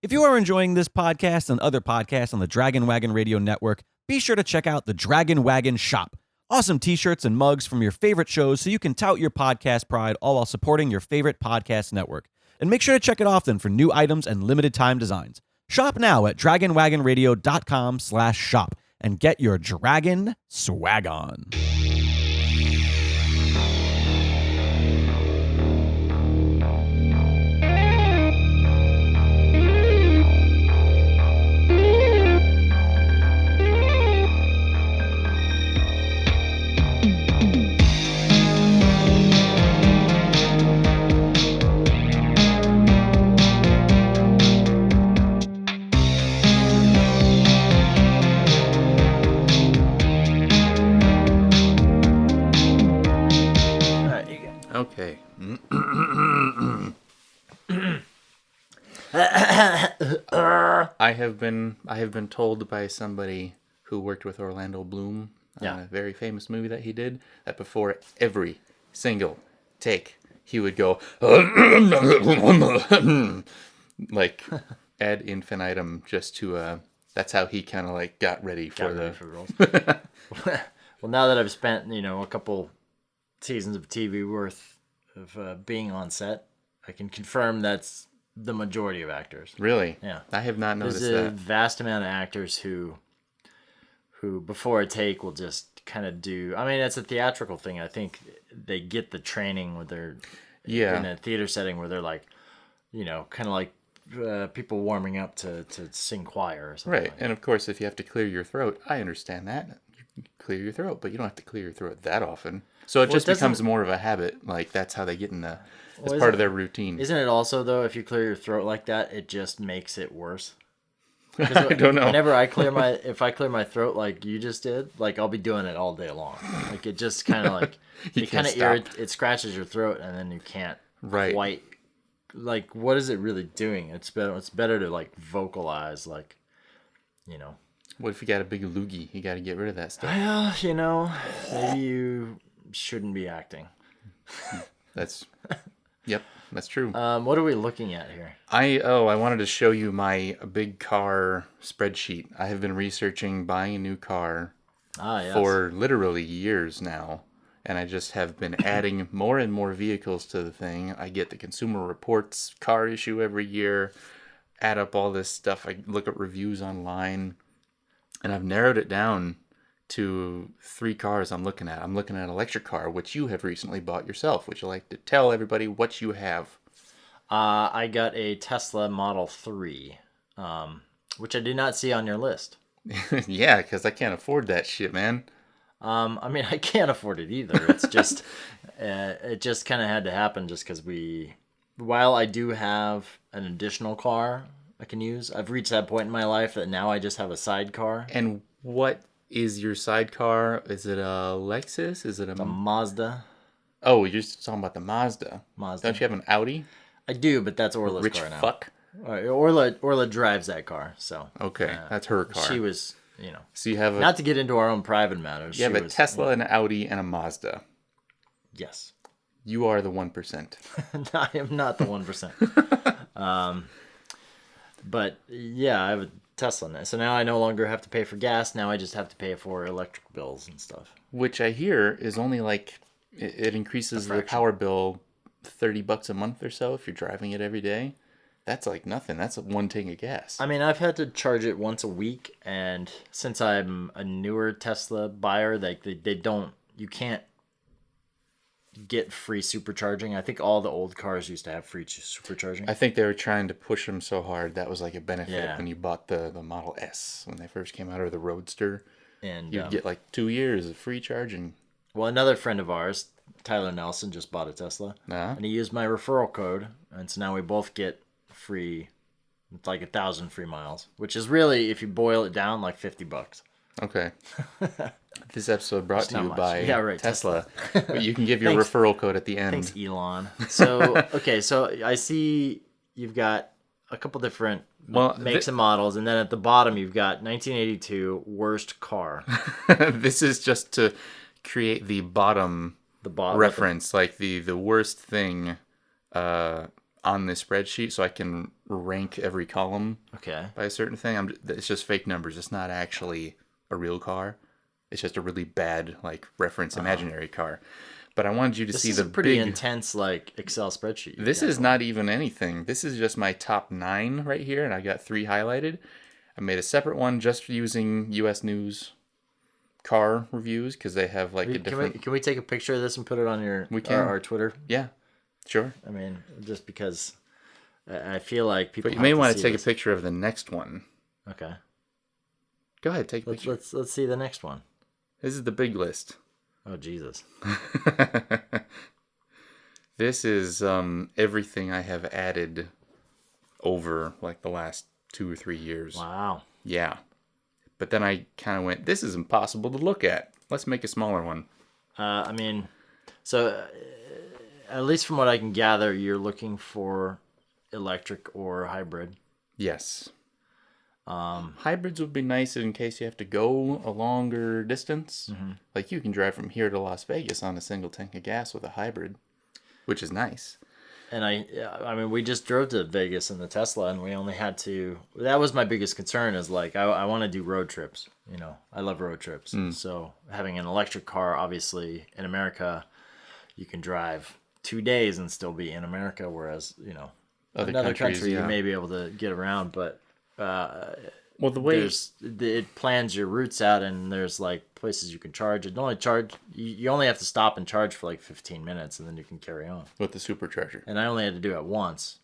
If you are enjoying this podcast and other podcasts on the Dragon Wagon Radio Network, be sure to check out the Dragon Wagon Shop. Awesome t-shirts and mugs from your favorite shows so you can tout your podcast pride all while supporting your favorite podcast network. And make sure to check it often for new items and limited time designs. Shop now at dragonwagonradio.com/shop and get your dragon swag on. Okay. I have been told by somebody who worked with Orlando Bloom on a very famous movie that he did, that before every single take he would go like ad infinitum, just to that's how he kind of like got ready for roles. Well, now that I've spent a couple seasons of TV worth of being on set, I can confirm that's the majority of actors. Really? Yeah. I have not noticed that. There's a vast amount of actors who before a take will just kind of do. I mean, it's a theatrical thing. I think they get the training where they're in a theater setting where they're like, kind of like people warming up to sing choir or something. Right. And of course, if you have to clear your throat, I understand that. You clear your throat, but you don't have to clear your throat that often. So it just becomes more of a habit. Like, that's how they get in as part of their routine. Isn't it also, though, if you clear your throat like that, it just makes it worse? I don't know. Whenever if I clear my throat like you just did, like, I'll be doing it all day long. Like, it just kind of like, it scratches your throat, and then you can't quite, like, what is it really doing? It's better to, like, vocalize, like, What if you got a big loogie? You got to get rid of that stuff. Well, maybe you shouldn't be acting. Yep, that's true. What are we looking at here? I wanted to show you my big car spreadsheet. I have been researching buying a new car for literally years now, and I just have been adding more and more vehicles to the thing. I get the Consumer Reports car issue every year, add up all this stuff. I look at reviews online, and I've narrowed it down to 3 cars I'm looking at. I'm looking at an electric car, which you have recently bought yourself. Would you like to tell everybody what you have? I got a Tesla Model 3, which I did not see on your list. Yeah, because I can't afford that shit, man. I mean, I can't afford it either. It's just, it just kind of had to happen just because while I do have an additional car I can use, I've reached that point in my life that now I just have a sidecar. And what is your sidecar? Is it a Lexus? Is it a Mazda? Oh, you're just talking about the Mazda. Don't you have an Audi? I do, but that's Orla's Rich car now. fuck. Orla drives that car, so. Okay, that's her car. She was, So you have not to get into our own private matters. You have a Tesla, an Audi, and a Mazda. Yes. You are the 1%. I am not the 1%. But yeah, I have a Tesla now. So now I no longer have to pay for gas. Now I just have to pay for electric bills and stuff. Which I hear is only like, it increases the power bill $30 a month or so if you're driving it every day. That's like nothing. That's one tank of gas. I mean, I've had to charge it once a week. And since I'm a newer Tesla buyer, like you can't get free supercharging. I think all the old cars used to have free supercharging. I think they were trying to push them so hard that was like a benefit when you bought the Model S when they first came out, or the Roadster. And you'd get like 2 years of free charging. Well, another friend of ours, Tyler Nelson, just bought a Tesla. And he used my referral code, and so now we both get free. It's like 1,000 free miles, which is really, if you boil it down, like $50. Okay. This episode brought to you by Tesla. But you can give your Thanks. referral code at the end. Thanks, Elon. So, okay, so I see you've got a couple different makes and models, and then at the bottom you've got 1982 worst car. This is just to create the bottom reference, like the worst thing on this spreadsheet so I can rank every column Okay. by a certain thing. It's just fake numbers. It's not actually a real car. It's just a really bad like reference imaginary car. But I wanted you to see the a pretty big intense like Excel spreadsheet. This is not even anything. This is just my top 9 right here, and I got 3 highlighted. I made a separate one just using U.S. News car reviews because they have like a different. Can we take a picture of this and put it on our Twitter? Yeah, sure. I mean, just because I feel like people. But you may want to take a picture of the next one. Okay. Go ahead, take a picture. Let's see the next one. This is the big list. Oh Jesus. This is everything I have added over like the last 2 or 3 years. Wow. Yeah. But then I kind of went, this is impossible to look at. Let's make a smaller one. I mean, so at least from what I can gather, you're looking for electric or hybrid. Yes. Hybrids would be nice in case you have to go a longer distance. Mm-hmm. Like you can drive from here to Las Vegas on a single tank of gas with a hybrid, which is nice. And I mean, we just drove to Vegas in the Tesla, and we only had to. That was my biggest concern. Is like I want to do road trips. You know, I love road trips. So having an electric car, obviously, in America, you can drive 2 days and still be in America. Whereas another country, you may be able to get around, but. Well, the way it plans your routes out, and there's like places you can charge. You only have to stop and charge for like 15 minutes, and then you can carry on with the supercharger. And I only had to do it once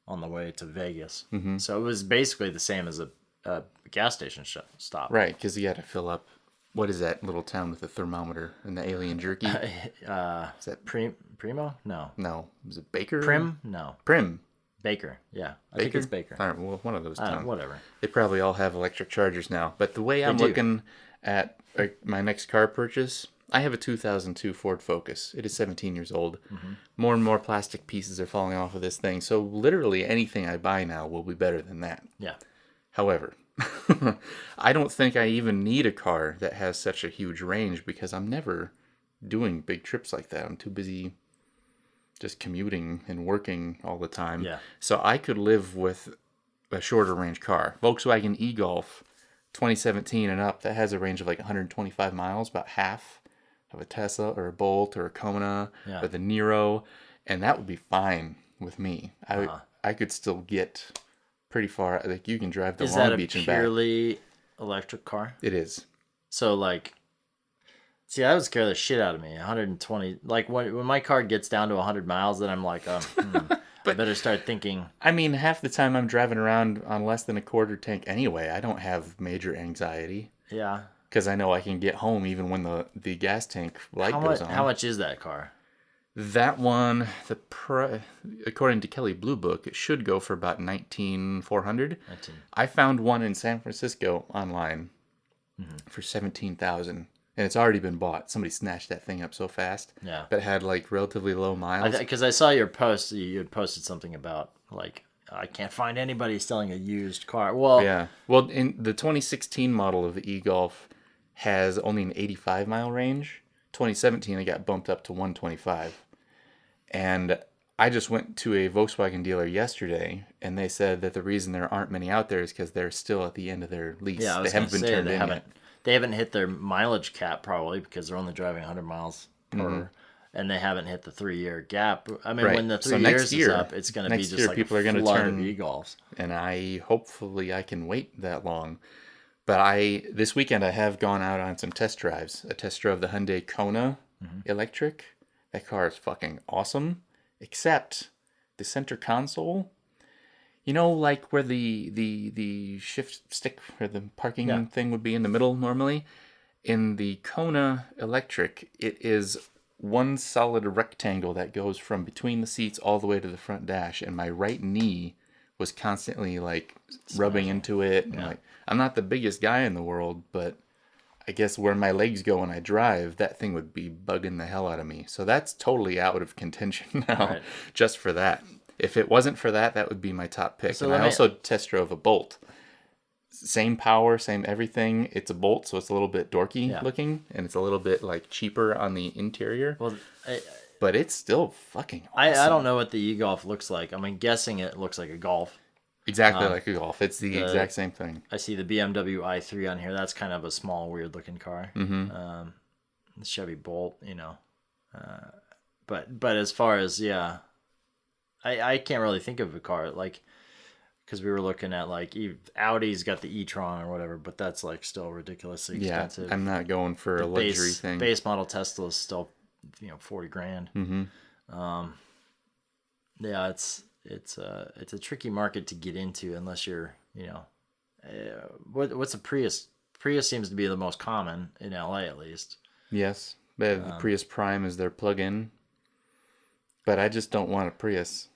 on the way to Vegas, so it was basically the same as a gas station stop. Right, because you had to fill up. What is that little town with the thermometer and the alien jerky? Is that Primo? No. Was it Baker? Prim? No. Prim. Baker, yeah. I Baker? think it's Baker. All right, well, one of those towns. Whatever. They probably all have electric chargers now. But the way I'm looking at my next car purchase, I have a 2002 Ford Focus. It is 17 years old. Mm-hmm. More and more plastic pieces are falling off of this thing. So literally anything I buy now will be better than that. Yeah. However, I don't think I even need a car that has such a huge range because I'm never doing big trips like that. I'm too busy just commuting and working all the time. Yeah. So I could live with a shorter range car. Volkswagen e-Golf 2017 and up, that has a range of like 125 miles, about half of a Tesla or a Bolt or a Kona or the Nero, and that would be fine with me. I could still get pretty far. Like you can drive to Long Beach and back. Is that a purely electric car? It is. So like, see, that would scare the shit out of me. 120, like when my car gets down to 100 miles, then I'm like, but I better start thinking. I mean, half the time I'm driving around on less than a quarter tank anyway. I don't have major anxiety. Yeah. Because I know I can get home even when the gas tank light goes on. How much is that car? That one, according to Kelley Blue Book, it should go for about $19,400. I found one in San Francisco online for $17,000, and it's already been bought. Somebody snatched that thing up so fast. Yeah. But it had like relatively low miles. Because I saw your post. You had posted something about like I can't find anybody selling a used car. Well, yeah. Well, in the 2016 model of the e-Golf has only an 85-mile range. 2017, it got bumped up to 125. And I just went to a Volkswagen dealer yesterday, and they said that the reason there aren't many out there is because they're still at the end of their lease. Yeah, they haven't been turned in yet. They haven't hit their mileage cap probably because they're only driving 100 miles per, and they haven't hit the 3-year gap. I mean, when the 3 years is up, it's going to be just like people are going to turn of e-Golfs. And hopefully I can wait that long. But this weekend I have gone out on some test drives. A test drive of the Hyundai Kona electric. That car is fucking awesome, except the center console. You know, like where the shift stick or the parking thing would be in the middle normally? In the Kona electric, it is one solid rectangle that goes from between the seats all the way to the front dash, and my right knee was constantly like rubbing into it. And like, I'm not the biggest guy in the world, but I guess where my legs go when I drive, that thing would be bugging the hell out of me. So that's totally out of contention now, just for that. If it wasn't for that, that would be my top pick. So and I also test drove a Bolt. Same power, same everything. It's a Bolt, so it's a little bit dorky looking, and it's a little bit like cheaper on the interior. Well, but it's still fucking awesome. I don't know what the e-Golf looks like. I'm guessing it looks like a Golf. Exactly like a Golf. It's the exact same thing. I see the BMW i3 on here. That's kind of a small, weird-looking car. Mm-hmm. The Chevy Bolt, But as far as, I can't really think of a car, like, because we were looking at, like, Audi's got the e-tron or whatever, but that's, like, still ridiculously expensive. Yeah, I'm not going for a luxury thing. Base model Tesla is still, $40,000. Mm-hmm. Yeah, it's a tricky market to get into unless you're, what's a Prius? Prius seems to be the most common in LA, at least. Yes, the Prius Prime is their plug-in, but I just don't want a Prius.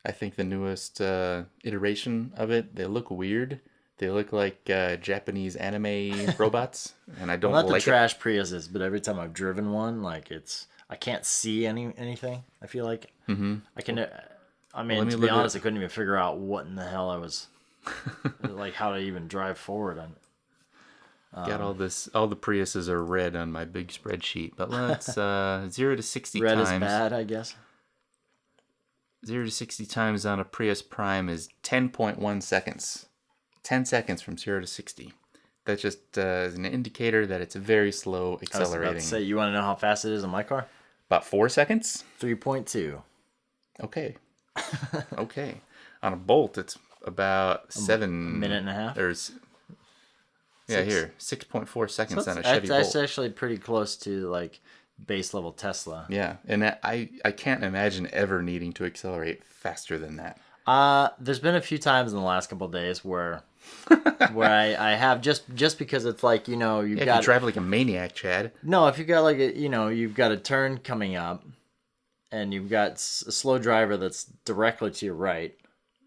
I think the newest iteration of it, they look weird. They look like Japanese anime robots, and I don't like it. Not the trash Priuses, but every time I've driven one, like I can't see anything. I feel like I can. To be honest, I couldn't even figure out what in the hell I was like, how to even drive forward on. Got all this. All the Priuses are red on my big spreadsheet, but let's 0 to 60 red times. Red is bad, I guess. 0 to 60 times on a Prius Prime is 10.1 seconds. 10 seconds from 0 to 60. That just is an indicator that it's very slow accelerating. I was about to say, you want to know how fast it is on my car? About 4 seconds? 3.2. Okay. Okay. On a Bolt, it's about a minute and a half. Here, 6.4 seconds on a Chevy Bolt. That's actually pretty close to like base level Tesla. Yeah, and I can't imagine ever needing to accelerate faster than that. There's been a few times in the last couple of days where I have just because it's like, you've got if you drive like a maniac, Chad. No, if you got like you've got a turn coming up, and you've got a slow driver that's directly to your right,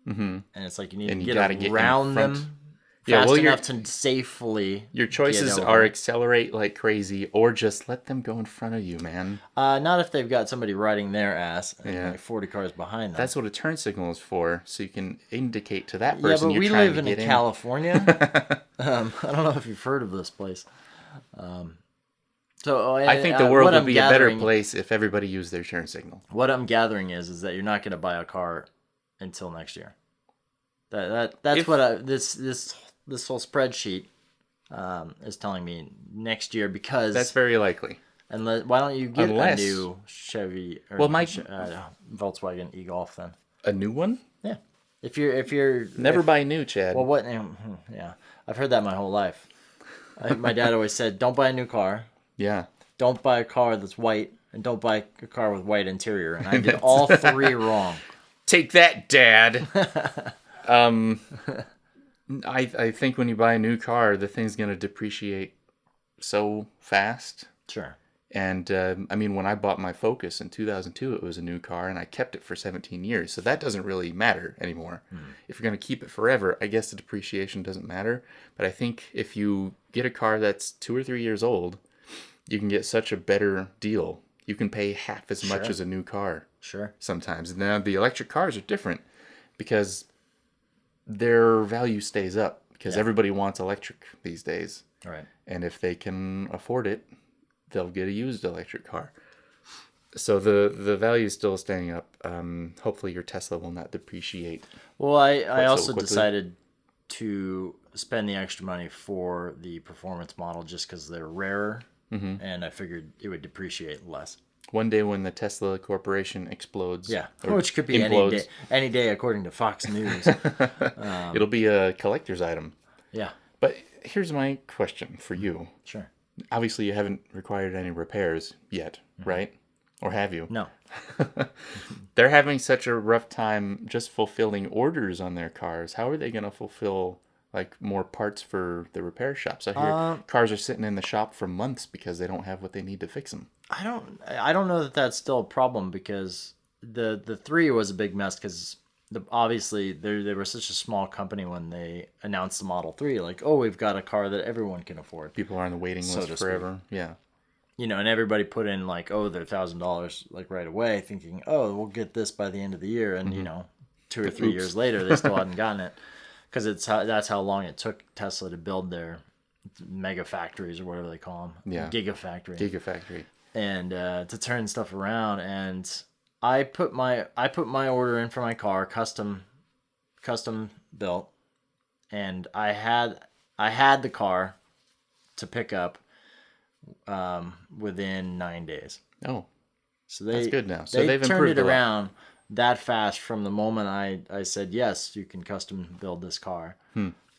and it's like you need to get around them. Fast enough to safely. Your choices are accelerate like crazy, or just let them go in front of you, man. Not if they've got somebody riding their ass and like 40 cars behind them. That's what a turn signal is for, so you can indicate to that person you're trying to get in. Yeah, but we live in California. I don't know if you've heard of this place. I think the world would be a better place if everybody used their turn signal. What I'm gathering is that you're not going to buy a car until next year. That's what this whole spreadsheet is telling me next year, because that's very likely. Why don't you get a new Chevy or Volkswagen e-Golf then? A new one? Yeah. If you're never buy new, Chad. Well, what? Yeah, I've heard that my whole life. My dad always said, "Don't buy a new car." Yeah. Don't buy a car that's white, and don't buy a car with white interior. And I did all three wrong. Take that, Dad. I think when you buy a new car, the thing's going to depreciate so fast. Sure. And, when I bought my Focus in 2002, it was a new car, and I kept it for 17 years. So that doesn't really matter anymore. If you're going to keep it forever, I guess the depreciation doesn't matter. But I think if you get a car that's 2 or 3 years old, you can get such a better deal. You can pay half as much as a new car. Sure. Sometimes. Now, the electric cars are different because their value stays up because everybody wants electric these days. Right. And if they can afford it, they'll get a used electric car. So the value is still staying up. Hopefully your Tesla will not depreciate. Well, I also decided to spend the extra money for the performance model just because they're rarer, and I figured it would depreciate less. One day when the Tesla Corporation explodes. Yeah, which could be any day according to Fox News. It'll be a collector's item. Yeah. But here's my question for you. Sure. Obviously, you haven't required any repairs yet, right? Or have you? No. They're having such a rough time just fulfilling orders on their cars. How are they going to fulfill more parts for the repair shops? I hear cars are sitting in the shop for months because they don't have what they need to fix them. I don't know that that's still a problem, because the 3 was a big mess because obviously they were such a small company when they announced the Model 3. Like, oh, we've got a car that everyone can afford. People are on the waiting list forever. Yeah. And everybody put in their $1,000 right away, thinking, oh, we'll get this by the end of the year, and 2 or 3 years later they still hadn't gotten it, because that's how long it took Tesla to build their mega factories or whatever they call them. Yeah. Gigafactory. Gigafactory. and to turn stuff around. And I put my order in for my car, custom built, and I had the car to pick up within 9 days. Oh, so that's good now. So they've turned improved it around that fast from the moment I said, yes, you can custom build this car.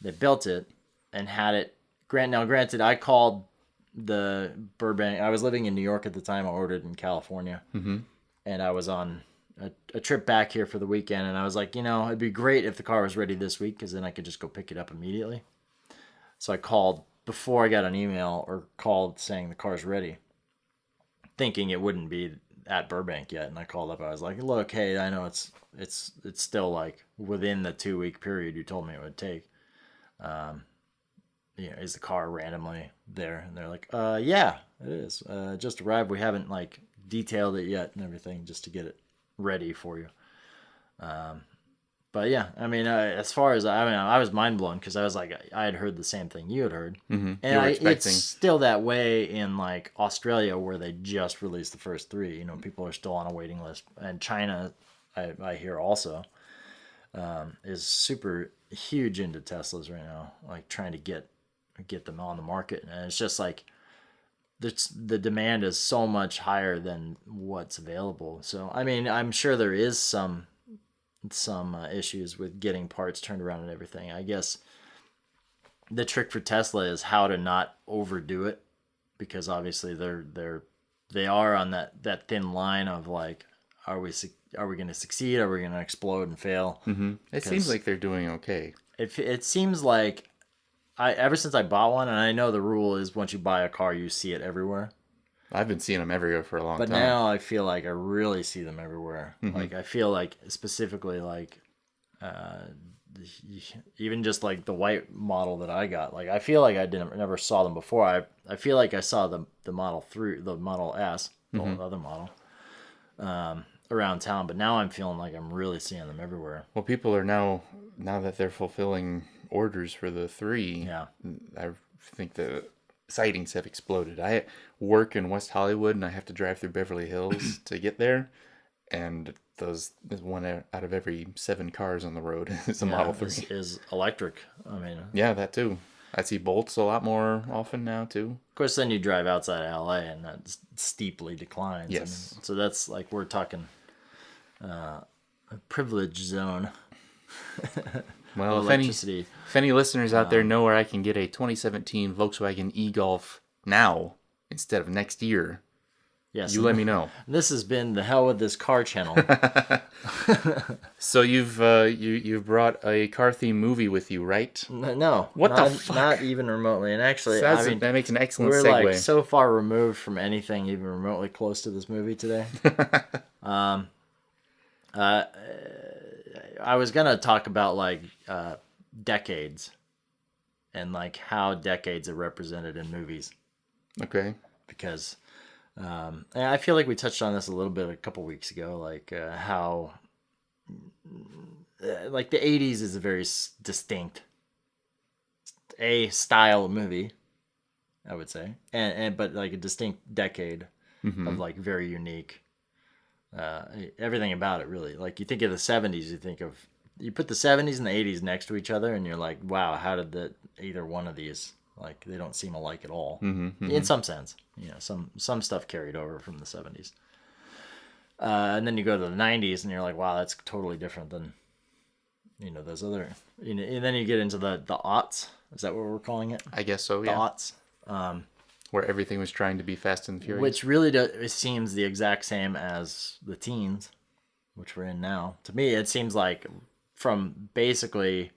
They built it and had it. Granted, I called the Burbank. I was living in New York at the time. I ordered in California. And I was on a trip back here for the weekend. And I was like, it'd be great if the car was ready this week, because then I could just go pick it up immediately. So I called before I got an email or called saying the car's ready, thinking it wouldn't be at Burbank yet. And I called up. I was like, look, hey, I know it's still like within the 2-week period you told me it would take. Is the car randomly there? And they're like, yeah, it is. Just arrived. We haven't like detailed it yet and everything, just to get it ready for you. But yeah, I mean, as far as I was mind blown, because I was like, I had heard the same thing you had heard, and it's still that way in like Australia, where they just released the first 3. People are still on a waiting list, and China, I hear also, is super huge into Teslas right now, like trying to get them on the market, and it's just like the demand is so much higher than what's available. So I mean, I'm sure there is some issues with getting parts turned around and everything. I guess the trick for Tesla is how to not overdo it, because obviously they are on that thin line of like, are we going to succeed? Are we going to explode and fail? It seems like they're doing okay. It seems like ever since I bought one, and I know the rule is once you buy a car, you see it everywhere. I've been seeing them everywhere for a long time. But now I feel like I really see them everywhere. Like I feel like specifically like even just like the white model that I got. Like I feel like I never saw them before. I feel like I saw the Model 3, the Model S, the other model, around town. But now I'm feeling like I'm really seeing them everywhere. Well, people are now that they're fulfilling orders for the 3. Yeah, I think the sightings have exploded. I work in West Hollywood, and I have to drive through Beverly Hills to get there, and there's one out of every 7 cars on the road is a Model 3. Is electric. I mean, yeah, that too. I see Bolts a lot more often now too. Of course, then you drive outside of LA, and that steeply declines. Yes. I mean, so that's like, we're talking a privilege zone. Well, if any listeners out there know where I can get a 2017 Volkswagen e-Golf now instead of next year, yes, you let me know. This has been the Hell with This Car channel. So you've brought a car-themed movie with you, right? No. What the fuck? Not even remotely. And actually, that makes an excellent segue. We're like so far removed from anything even remotely close to this movie today. I was gonna talk about like decades, and like how decades are represented in movies. Okay. Because and I feel like we touched on this a little bit a couple weeks ago, like how like the 80s is a very distinct style of movie, I would say, and but like a distinct decade of like very unique. Everything about it, really. Like you think of the 70s, you put the 70s and the 80s next to each other, and you're like, wow, how did either one of these, like, they don't seem alike at all. In some sense, some stuff carried over from the 70s, and then you go to the 90s, and you're like, wow, that's totally different than those other, and then you get into the aughts. Is that what we're calling it? I guess so. Yeah. The aughts. Where everything was trying to be Fast and Furious. Which really it seems the exact same as the teens, which we're in now. To me, it seems like from basically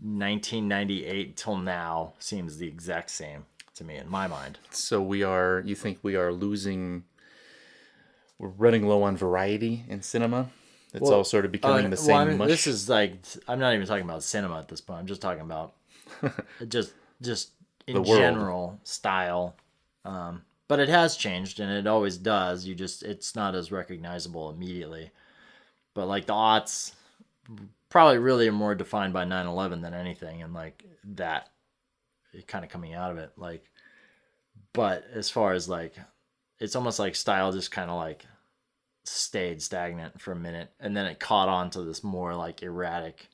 1998 till now seems the exact same to me in my mind. So you think we're running low on variety in cinema? It's all sort of becoming the same mush? This is like, I'm not even talking about cinema at this point. I'm just talking about just in general style, but it has changed, and it always does. It's not as recognizable immediately, but like the aughts probably really are more defined by 9/11 than anything, and like that kind of coming out of it. Like, but as far as like it's almost like style just kind of like stayed stagnant for a minute, and then it caught on to this more like erratic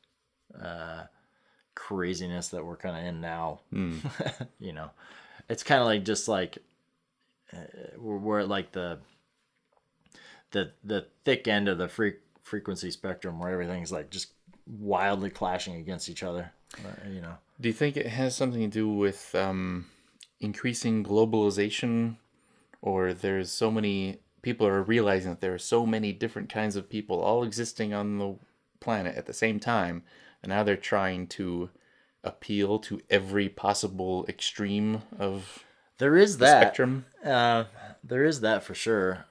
craziness that we're kind of in now. You know, it's kind of like just like we're at like the thick end of the frequency spectrum where everything's like just wildly clashing against each other. You know, do you think it has something to do with increasing globalization, or there's so many people are realizing that there are so many different kinds of people all existing on the planet at the same time, and now they're trying to appeal to every possible extreme of the spectrum? There is that for sure.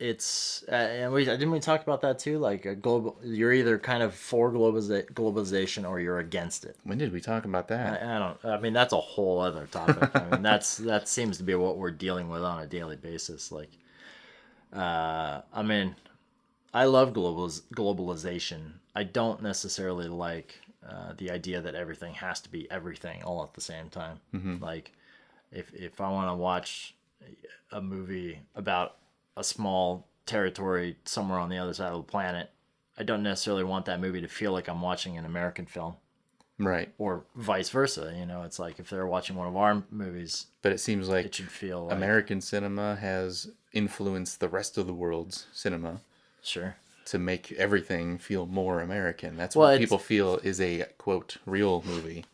It's and didn't we talk about that too? Like a global, you're either kind of for globalization or you're against it. When did we talk about that? I mean, that's a whole other topic. I mean, that seems to be what we're dealing with on a daily basis. Like, I mean, I love globalization. I don't necessarily like the idea that everything has to be everything all at the same time. Mm-hmm. Like, if I want to watch a movie about a small territory somewhere on the other side of the planet, I don't necessarily want that movie to feel like I'm watching an American film. Right. Or vice versa. You know, it's like if they're watching one of our movies, but it seems like it should feel like American cinema has influenced the rest of the world's cinema. Sure. To make everything feel more American. That's what people feel is a, quote, real movie.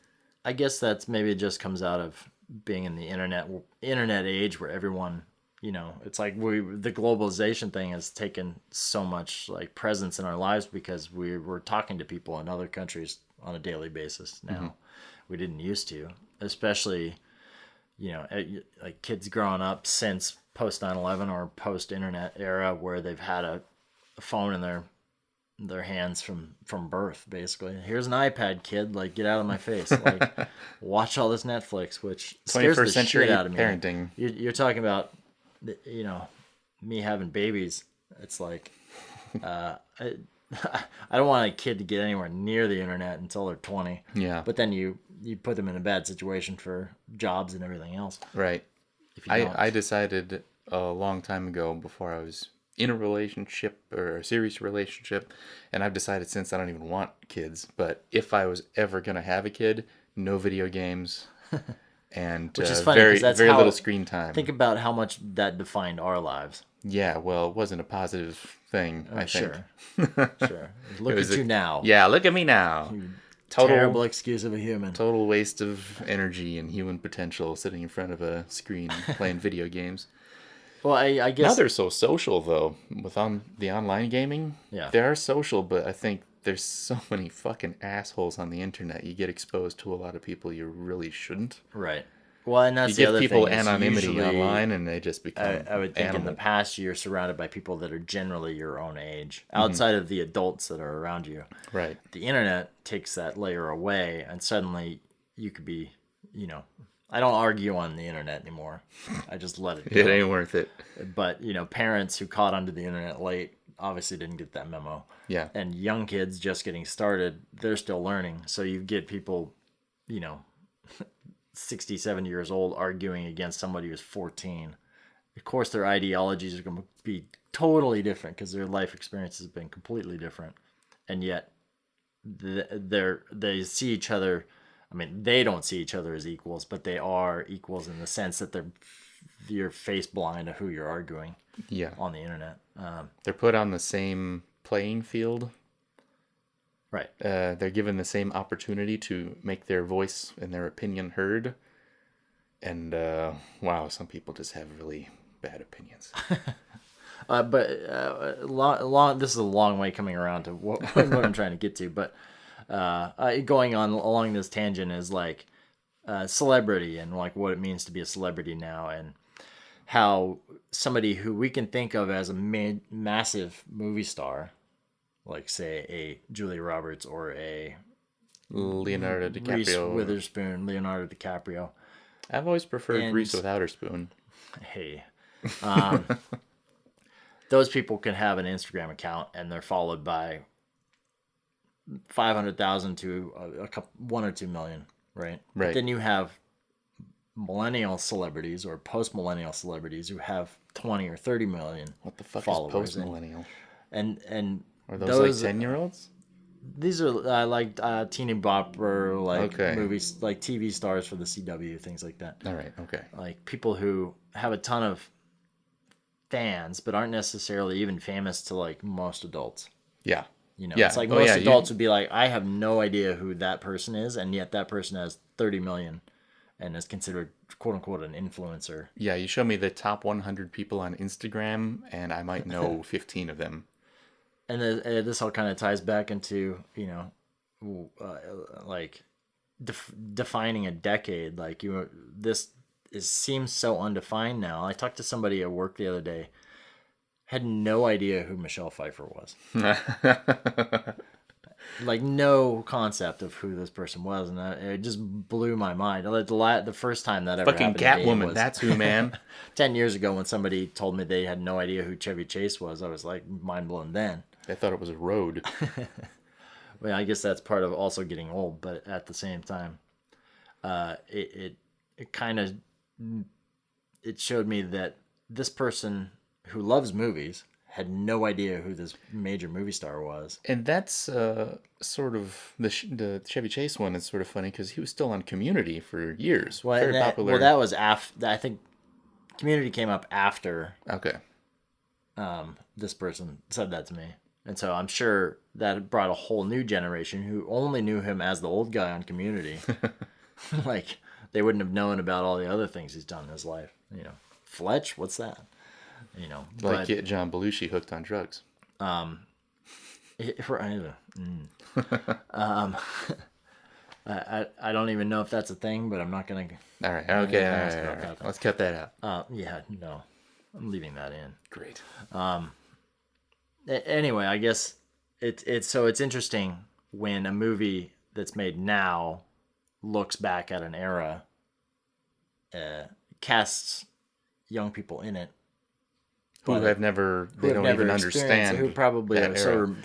I guess that's maybe it just comes out of being in the internet age where everyone, you know, it's like the globalization thing has taken so much like presence in our lives because we're talking to people in other countries on a daily basis now. Mm-hmm. We didn't used to, especially, you know, like kids growing up since post 9/11 or post internet era where they've had a phone in their hands from birth, basically. Here's an iPad, kid. Like, get out of my face. Like, watch all this Netflix, which scares the shit out of me. Parenting. You're talking about, you know, me having babies. It's like, I don't want a kid to get anywhere near the internet until they're 20. Yeah. But then you put them in a bad situation for jobs and everything else. Right. I decided a long time ago, before I was in a relationship or a serious relationship, and I've decided since I don't even want kids, but if I was ever going to have a kid, no video games and which is funny, very little screen time. Think about how much that defined our lives. Yeah, well, it wasn't a positive thing, I think. Sure. Look at you now. Yeah, look at me now. Terrible excuse of a human. Total waste of energy and human potential sitting in front of a screen playing video games. Well, I guess... Now they're so social, though, with the online gaming. Yeah. They are social, but I think there's so many fucking assholes on the internet. You get exposed to a lot of people you really shouldn't. Right. Well, and that's the other thing. You give people anonymity online, and they just become I would think animal. In the past, you're surrounded by people that are generally your own age, outside of the adults that are around you. Right. The internet takes that layer away, and suddenly you could be, you know... I don't argue on the internet anymore. I just let it go. It ain't worth it. But, you know, parents who caught onto the internet late obviously didn't get that memo. Yeah. And young kids just getting started, they're still learning. So you get people, you know, 67 years old arguing against somebody who's 14. Of course, their ideologies are going to be totally different because their life experiences have been completely different. And yet they see each other... I mean, they don't see each other as equals, but they are equals in the sense that you're face blind to who you're arguing on the internet. They're put on the same playing field. Right. They're given the same opportunity to make their voice and their opinion heard. And, wow, some people just have really bad opinions. This is a long way coming around to what I'm trying to get to, but... going on along this tangent is like celebrity and like what it means to be a celebrity now, and how somebody who we can think of as a massive movie star, like say a Julia Roberts or a Leonardo DiCaprio, Reese Witherspoon, Leonardo DiCaprio. I've always preferred Reese without her spoon. Hey, those people can have an Instagram account and they're followed by 500,000 to 1 or 2 million, right? Right. But then you have millennial celebrities or post-millennial celebrities who have 20 or 30 million What the fuck followers. is post-millennial? And are those like 10-year-olds? These are like teeny bopper, like movies, like TV stars for the CW, things like that. All right, okay. Like people who have a ton of fans, but aren't necessarily even famous to like most adults. Yeah. You know, it's like most adults would be like, I have no idea who that person is, and yet that person has 30 million and is considered, quote unquote, an influencer. Yeah, you show me the top 100 people on Instagram, and I might know 15 of them. And this all kind of ties back into, you know, like defining a decade. Like seems so undefined now. I talked to somebody at work the other day, had no idea who Michelle Pfeiffer was. Like no concept of who this person was, and it just blew my mind. The first time that ever happened to me Catwoman, that's who, man. 10 years ago when somebody told me they had no idea who Chevy Chase was, I was like mind blown then. I thought it was a road. Well, I guess that's part of also getting old, but at the same time, it kind of it showed me that this person who loves movies had no idea who this major movie star was. And that's sort of the Chevy Chase one is sort of funny because he was still on Community for years. Well, very popular. Well, that was after. I think Community came up after. Okay. This person said that to me, and so I'm sure that brought a whole new generation who only knew him as the old guy on Community. Like they wouldn't have known about all the other things he's done in his life. You know, Fletch, what's that? You know, like get John Belushi hooked on drugs. I don't even know if that's a thing, but I'm not gonna. All right, okay, all right. Let's cut that out. Yeah, no, I'm leaving that in. Great. Anyway, I guess it's interesting when a movie that's made now looks back at an era, casts young people in it who don't even understand, who probably are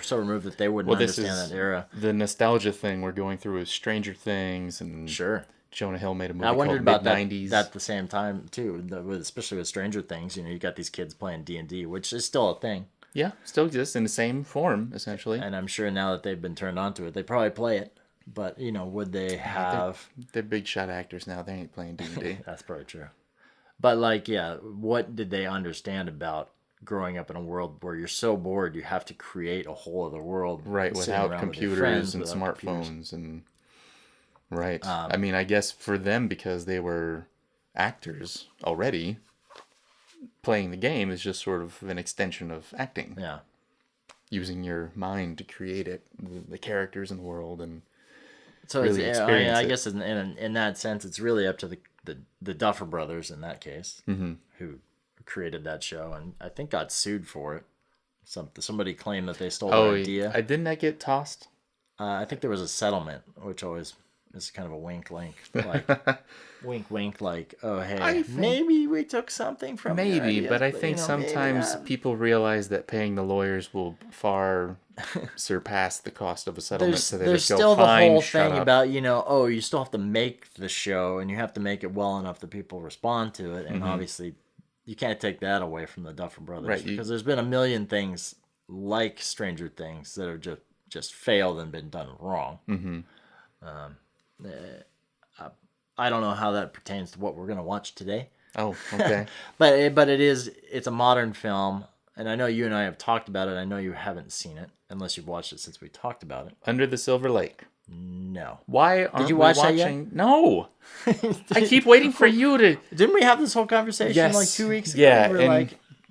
so removed that they wouldn't understand that era. The nostalgia thing we're going through is Stranger Things, and sure, Jonah Hill made a movie I wondered called about Mid-90s. that at the same time too, especially with Stranger Things. You know, you got these kids playing D&D, which is still a thing. Yeah, still exists in the same form essentially. And I'm sure now that they've been turned on to it, they probably play it. But you know, would they have? They're big shot actors now. They ain't playing D&D. That's probably true. But like, yeah, what did they understand about growing up in a world where you're so bored you have to create a whole other world, right? Without computers and smartphones and right. I mean, I guess for them, because they were actors already, playing the game is just sort of an extension of acting. Yeah, using your mind to create it, the characters in the world, and so really experience I guess in that sense, it's really up to the Duffer Brothers in that case, who created that show, and I think got sued for it. Somebody claimed that they stole their idea. Didn't that get tossed? I think there was a settlement, which always is kind of a wink, like wink, like, oh hey, maybe we took something from maybe, but I think sometimes people realize that paying the lawyers will far surpass the cost of a settlement. There's still the whole thing about, you still have to make the show, and you have to make it well enough that people respond to it, and obviously you can't take that away from the Duffer Brothers, right? Because there's been a million things like Stranger Things that have just failed and been done wrong. I don't know how that pertains to what we're going to watch today. Oh, okay. but it's a modern film, and I know you and I have talked about it. I know you haven't seen it, unless you've watched it since we talked about it. Under the Silver Lake. No. Why aren't Did you watch watching? That yet? No. I keep waiting for you to... Didn't we have this whole conversation like 2 weeks ago? Yeah,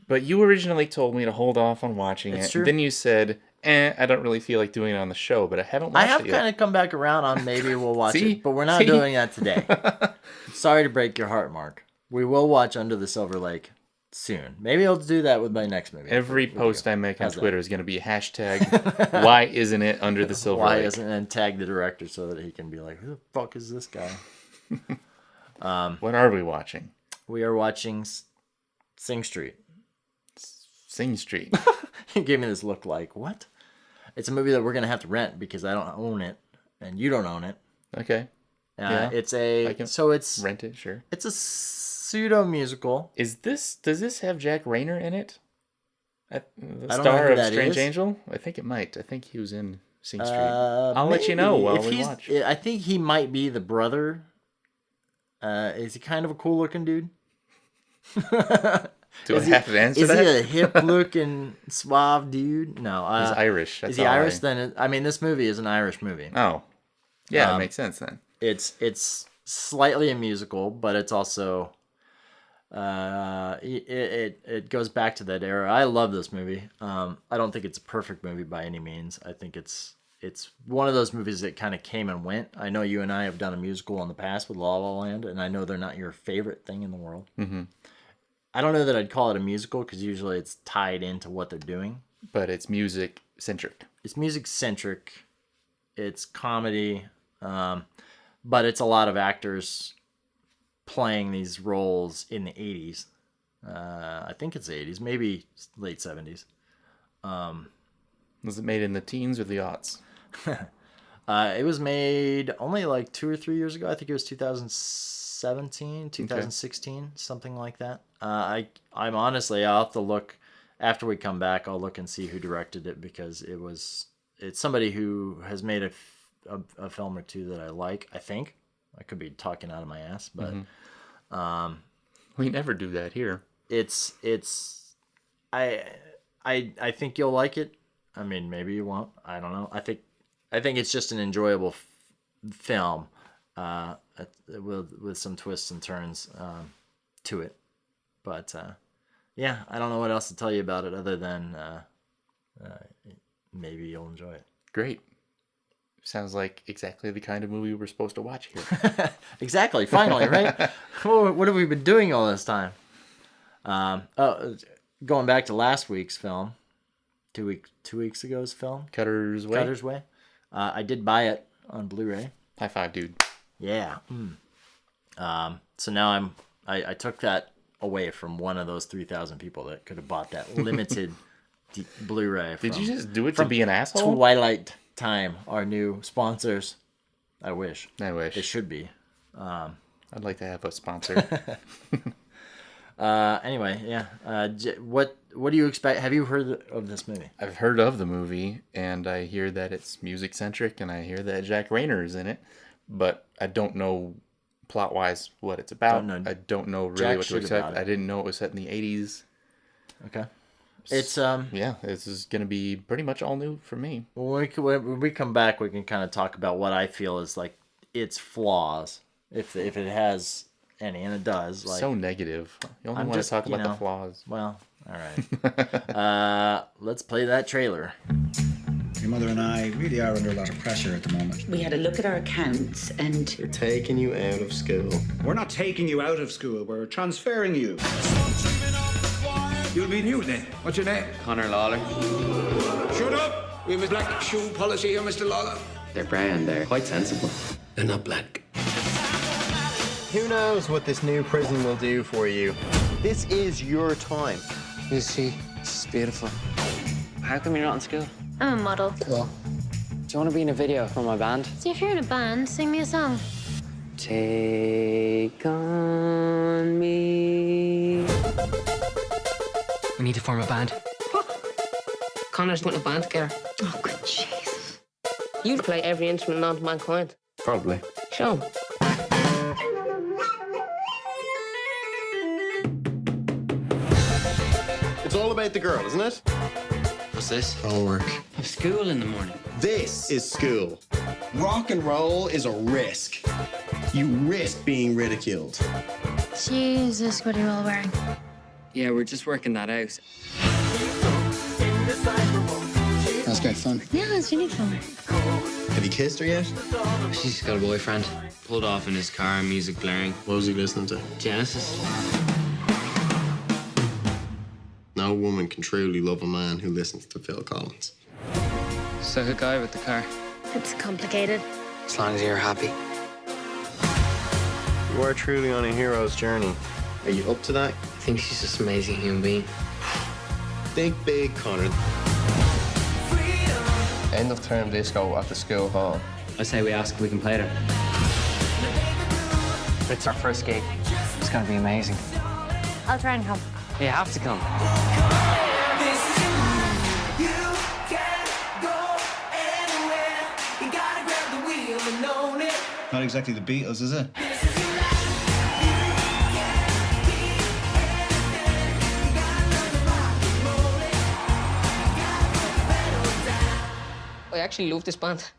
but you originally told me to hold off on watching it. True. Then you said... I don't really feel like doing it on the show, but I haven't watched it yet. I have kind of come back around on maybe we'll watch it, but we're not doing that today. Sorry to break your heart, Mark. We will watch Under the Silver Lake soon. Maybe I'll do that with my next movie. Every post I make on Twitter is going to be hashtag, why isn't it Under the Silver Lake? Why isn't it? And tag the director so that he can be like, who the fuck is this guy? What are we watching? We are watching Sing Street. Sing Street. You gave me this look like, what? It's a movie that we're going to have to rent because I don't own it and you don't own it. Okay. It's rent it, sure. It's a pseudo musical. Does this have Jack Reynor in it? The I don't star know who of Strange is. Angel? I think it might. I think he was in Sing Street. I'll let you know while we watch. I think he might be the brother. Is he kind of a cool looking dude? Do I have to answer that? Is he a hip looking suave dude? No. He's Irish. Is he Irish? Then this movie is an Irish movie. Oh. Yeah, it makes sense then. It's slightly a musical, but it's also it goes back to that era. I love this movie. I don't think it's a perfect movie by any means. I think it's one of those movies that kind of came and went. I know you and I have done a musical in the past with La La Land, and I know they're not your favorite thing in the world. Mm-hmm. I don't know that I'd call it a musical because usually it's tied into what they're doing. But it's music centric. It's music centric. It's comedy. But it's a lot of actors playing these roles in the 80s. I think it's the 80s, maybe late 70s. Was it made in the teens or the aughts? It was made only like 2 or 3 years ago. I think it was 2017, 2016, something like that. I'm honestly, I'll have to look after we come back. I'll look and see who directed it because it's somebody who has made a film or two that I like. I think I could be talking out of my ass, but we never do that here. I think you'll like it. I mean, maybe you won't. I don't know. I think it's just an enjoyable film with some twists and turns to it. But yeah, I don't know what else to tell you about it other than maybe you'll enjoy it. Great. Sounds like exactly the kind of movie we're supposed to watch here. Exactly. Finally, right? What have we been doing all this time? Going back to last week's film, 2 weeks ago's film, Cutter's Way. I did buy it on Blu-ray. High five, dude. Yeah. So now I took that away from one of those 3,000 people that could have bought that limited Blu-ray. Did you just do it to be an asshole? Twilight Time, our new sponsors. I wish. It should be. I'd like to have a sponsor. Anyway, yeah. What do you expect? Have you heard of this movie? I've heard of the movie, and I hear that it's music centric, and I hear that Jack Reynor is in it, but I don't know plot wise what it's about. I don't know really what to expect. I didn't know it was set in the 80s. Okay. It's yeah, this is gonna be pretty much all new for me. When we come back, we can kind of talk about what I feel is like its flaws, if it has any, and it does. Like, so negative. You only want to talk about the flaws. Well, all right. Let's play that trailer. Your mother and I really are under a lot of pressure at the moment. We had a look at our accounts and... We're taking you out of school. We're not taking you out of school, we're transferring you. You'll be new then. What's your name? Connor Lawler. Shut up! We have a black shoe policy here, Mr. Lawler. They're brown, they're quite sensible. They're not black. Who knows what this new prison will do for you? This is your time. You see, it's beautiful. How come you're not in school? I'm a model. Cool. Do you want to be in a video for my band? So if you're in a band, sing me a song. Take on me. We need to form a band. What? Connor's putting a band together. Oh, good Jesus. You'd play every instrument known to mankind. Probably. Show 'em. It's all about the girl, isn't it? What's this? Homework. I have school in the morning. This is school. Rock and roll is a risk. You risk being ridiculed. Jesus, what are you all wearing? Yeah, we're just working that out. That's great fun. Yeah, it's really fun. Have you kissed her yet? She's got a boyfriend. Pulled off in his car, music blaring. What was he listening to? Genesis. No woman can truly love a man who listens to Phil Collins. So the guy with the car. It's complicated. As long as you're happy. You are truly on a hero's journey. Are you up to that? I think she's just an amazing human being. Think big, Connor. End of term disco at the school hall. I say we ask if we can play there. It's our first gig. It's gonna be amazing. I'll try and come. You have to come. Not exactly the Beatles, is it? I actually love this band.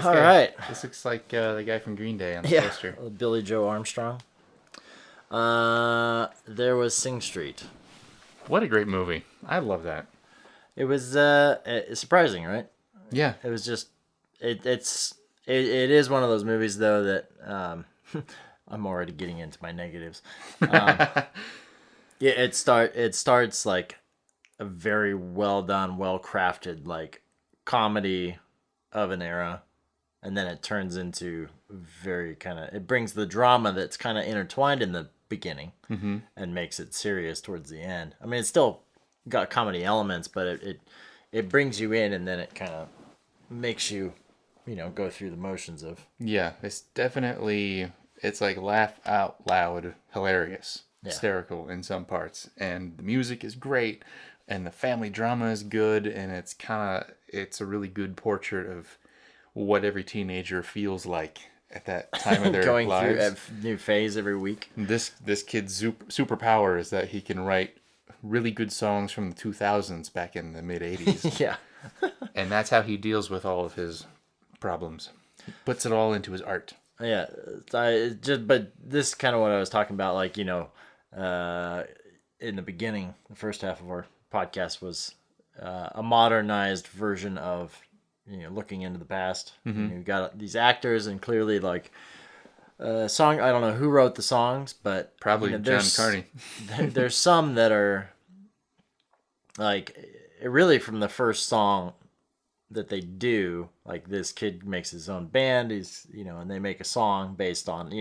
All right. This looks like the guy from Green Day on the poster. Billy Joe Armstrong. There was Sing Street. What a great movie. I love that. It was surprising, right? Yeah. It was just it is one of those movies though that I'm already getting into my negatives. Yeah, it starts like a very well done, well crafted like comedy of an era, and then it turns into very it brings the drama that's kind of intertwined in the beginning and makes it serious towards the end. I mean, it's still got comedy elements, but it brings you in, and then it kind of makes you go through the motions of. Yeah, it's like laugh out loud hilarious. Hysterical in some parts, and the music is great, and the family drama is good, and it's a really good portrait of what every teenager feels like at that time of their going lives. Through a new phase every week. This kid's superpower is that he can write really good songs from the 2000s back in the mid 80s. Yeah. And that's how he deals with all of his problems. He puts it all into his art. Yeah, but this is kind of what I was talking about, like, in the beginning, the first half of our podcast was a modernized version of, looking into the past. You've got these actors, and clearly, like, song, I don't know who wrote the songs, but probably John Carney. There's some that are, like, really from the first song that they do, like this kid makes his own band, and they make a song based on,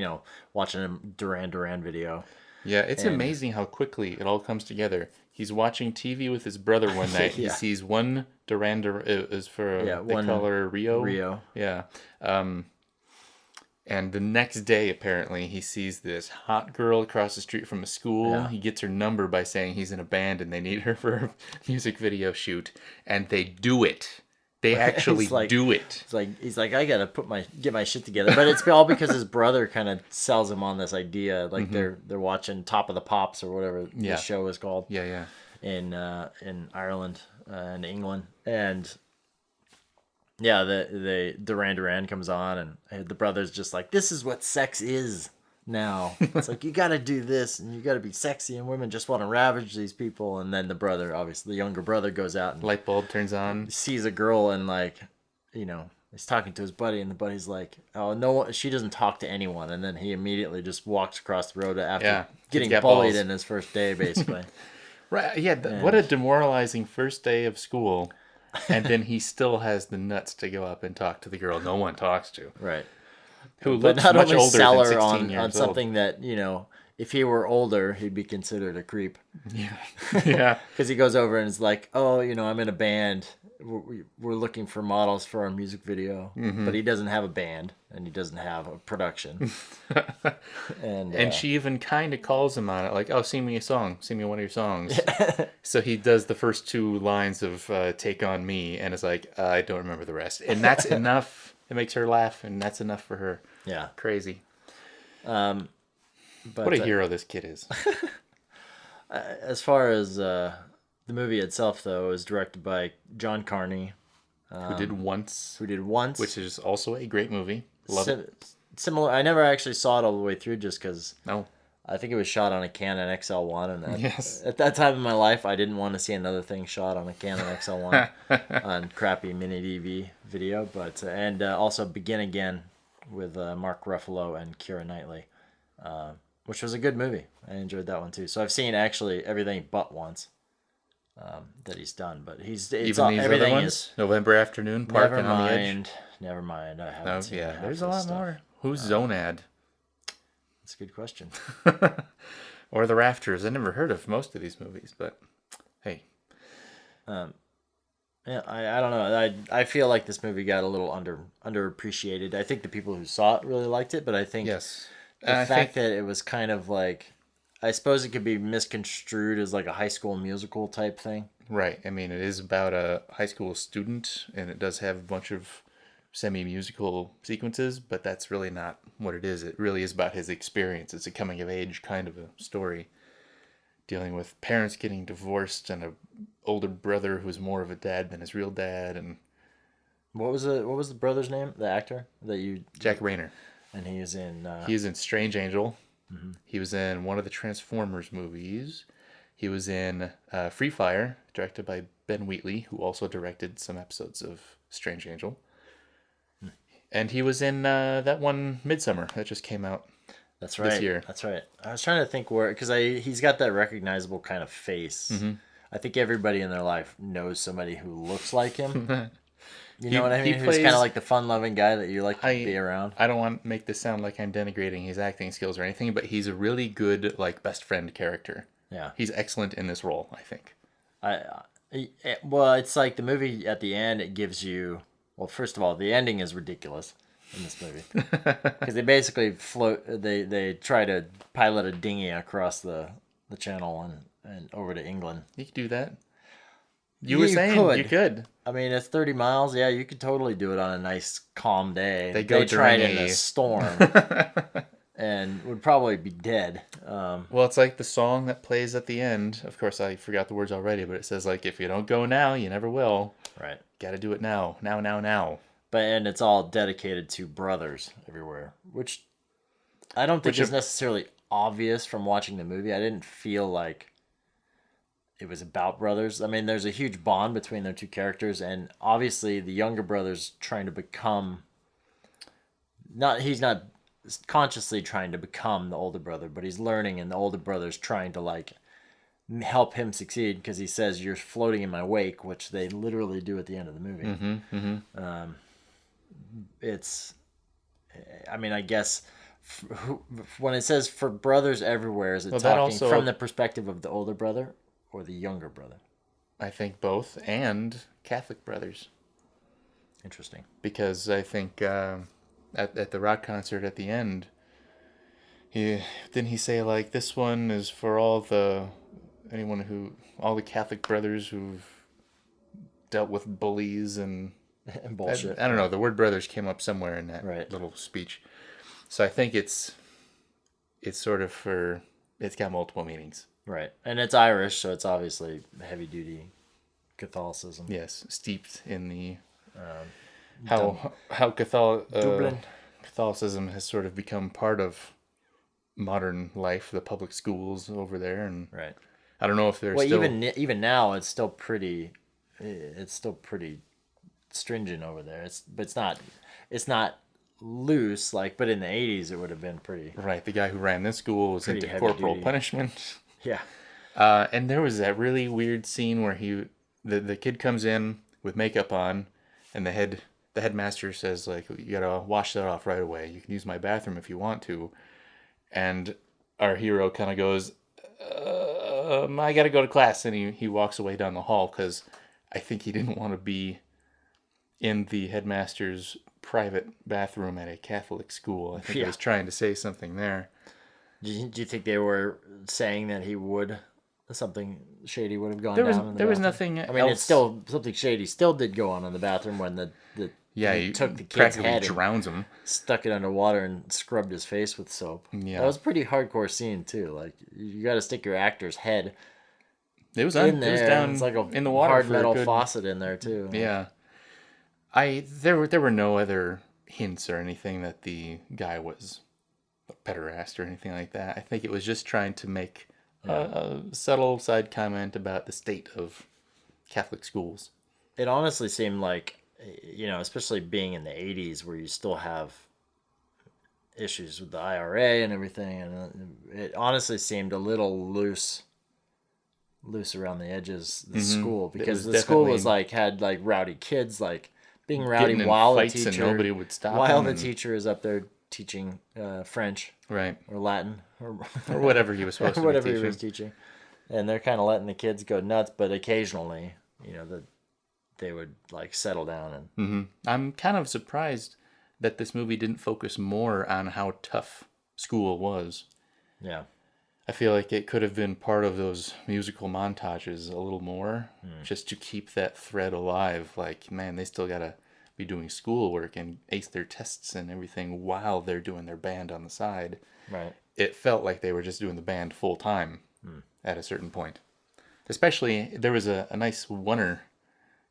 watching a Duran Duran video. Yeah, it's amazing how quickly it all comes together. He's watching TV with his brother one night. He sees one Duran is for they call her Rio. Rio. Yeah. And the next day, apparently, he sees this hot girl across the street from a school. Yeah. He gets her number by saying he's in a band and they need her for a music video shoot, and they do it. They actually do it. It's like he's like, I gotta get my shit together. But it's all because his brother kind of sells him on this idea. Like they're watching Top of the Pops or whatever the show is called. Yeah. In Ireland and England, and the Duran Duran comes on, and the brother's just like, this is what sex is now. It's like, you gotta do this, and you gotta be sexy, and women just want to ravage these people. And then the brother, obviously the younger brother, goes out and light bulb turns on, sees a girl, and he's talking to his buddy, and the buddy's like, oh no, she doesn't talk to anyone. And then he immediately just walks across the road after getting bullied in his first day, basically. Right, yeah, what a demoralizing first day of school. And then he still has the nuts to go up and talk to the girl no one talks to. Right. Who looks much older than 16 years on something that, if he were older, he'd be considered a creep. Yeah. Yeah. Because he goes over and is like, oh, I'm in a band. We're looking for models for our music video. Mm-hmm. But he doesn't have a band, and he doesn't have a production. and she even kind of calls him on it, like, oh, sing me a song. Sing me one of your songs. So he does the first two lines of Take On Me, and it's like, I don't remember the rest. And that's enough. It makes her laugh, and that's enough for her. Yeah. Crazy. But what a hero this kid is. As far as the movie itself, though, is directed by John Carney. Who did Once. Which is also a great movie. Love it. Similar. I never actually saw it all the way through just because No. I think it was shot on a Canon XL1. And at that time in my life, I didn't want to see another thing shot on a Canon XL1 on crappy mini DV video. But also Begin Again with Mark Ruffalo and Keira Knightley, which was a good movie. I enjoyed that one too. So I've seen actually everything but Once that he's done. But even these other ones? November Afternoon, Park and On the Edge? Never mind. I haven't seen half there's a this lot stuff. more. Who's Zonad? That's a good question. Or The Rafters. I never heard of most of these movies, but hey. Yeah, I don't know. I feel like this movie got a little underappreciated. I think the people who saw it really liked it, but I think yes, the fact that it was kind of like, I suppose it could be misconstrued as like a High School Musical type thing. Right. I mean, it is about a high school student, and it does have a bunch of semi-musical sequences, but that's really not what it is. It really is about his experience. It's a coming-of-age kind of a story, dealing with parents getting divorced and a older brother who's more of a dad than his real dad. And what was the brother's name? The actor that you Jack Reynor, and he is in Strange Angel. Mm-hmm. He was in one of the Transformers movies. He was in Free Fire, directed by Ben Wheatley, who also directed some episodes of Strange Angel. And he was in that one Midsummer that just came out. That's right. This year. That's right. I was trying to think because he's got that recognizable kind of face. Mm-hmm. I think everybody in their life knows somebody who looks like him. You know what I mean? Who's kind of like the fun-loving guy that you like to be around. I don't want to make this sound like I'm denigrating his acting skills or anything, but he's a really good like best friend character. Yeah, he's excellent in this role, I think. Well, it's like the movie at the end. It gives you. Well, first of all, the ending is ridiculous in this movie because they basically float. They try to pilot a dinghy across the channel and over to England. You could do that. You were saying you could. I mean, it's 30 miles. Yeah, you could totally do it on a nice, calm day. They tried it in a storm and would probably be dead. Well, it's like the song that plays at the end. Of course, I forgot the words already, but it says, like, if you don't go now, you never will. Right. Got to do it now. Now. And it's all dedicated to brothers everywhere, which I don't think is necessarily obvious from watching the movie. I didn't feel like it was about brothers. I mean, there's a huge bond between their two characters, and obviously the younger brother's trying to become he's not consciously trying to become the older brother, but he's learning, and the older brother's trying to like help him succeed because he says, "You're floating in my wake," which they literally do at the end of the movie. Mm-hmm, mm-hmm. It's, I mean, I guess when it says for brothers everywhere, is it talking from the perspective of the older brother or the younger brother? I think both, and Catholic brothers. Interesting. Because I think at the rock concert at the end, didn't he say, like, this one is for all the Catholic brothers who've dealt with bullies and bullshit. I don't know. The word brothers came up somewhere in that little speech. So I think it's sort of it's got multiple meanings. Right. And it's Irish, so it's obviously heavy duty Catholicism. Yes, steeped in the Dublin. Catholicism has sort of become part of modern life, the public schools over there, and right. I don't know if they're even now it's still pretty stringent over there. It's not loose but in the 80s it would have been pretty. Right, the guy who ran this school was into corporal punishment. Yeah. And there was that really weird scene where the kid comes in with makeup on, and the headmaster says, like, you gotta wash that off right away. You can use my bathroom if you want to. And our hero kind of goes, I gotta go to class, and he walks away down the hall because I think he didn't want to be in the headmaster's private bathroom at a Catholic school. I think he was trying to say something there. Do you think they were saying that something shady would have gone down? There was nothing else. I mean, it's still something shady still did go on in the bathroom when he took the kid's head, drowns him, stuck it underwater, and scrubbed his face with soap. Yeah, that was a pretty hardcore scene too. Like, you got to stick your actor's head. It was in there. It was down it's like in the water. Hard metal faucet in there too. Yeah, there were no other hints or anything that the guy was a pederast or anything like that. I think it was just trying to make a subtle side comment about the state of Catholic schools. It honestly seemed like, especially being in the 80s where you still have issues with the IRA and everything, and it honestly seemed a little loose around the edges, the school, because the school was had rowdy kids, being rowdy while the teacher, and nobody would stop while the teacher is up there teaching French, right, or Latin, or whatever he was supposed to be teaching. He was teaching, and they're kind of letting the kids go nuts, but occasionally, the they would like settle down and. Mm-hmm. I'm kind of surprised that this movie didn't focus more on how tough school was. Yeah. I feel like it could have been part of those musical montages a little more, just to keep that thread alive. Like, man, they still gotta be doing schoolwork and ace their tests and everything while they're doing their band on the side. Right. It felt like they were just doing the band full time at a certain point. Especially, there was a nice oneer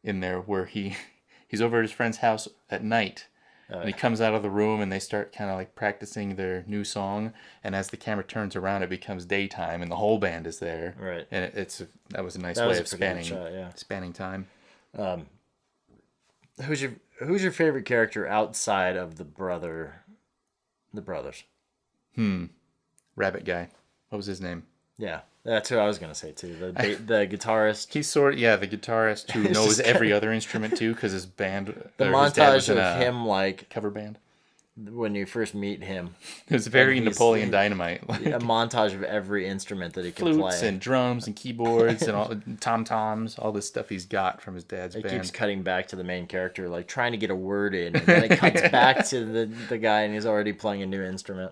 in there where he's over at his friend's house at night. And he comes out of the room and they start kind of like practicing their new song. And as the camera turns around, it becomes daytime and the whole band is there. Right. And that was a nice way of spanning time. Who's your favorite character outside of the brothers? Rabbit guy. What was his name? Yeah, that's who I was gonna say too. The guitarist. He's the guitarist who knows every other instrument too, because his band. The montage of him like cover band. When you first meet him, it's very Napoleon Dynamite. Like, a montage of every instrument that he can flutes play, and drums and keyboards and all tom toms, all this stuff he's got from his dad's band. It keeps cutting back to the main character, like trying to get a word in, and then it cuts back to the guy, and he's already playing a new instrument.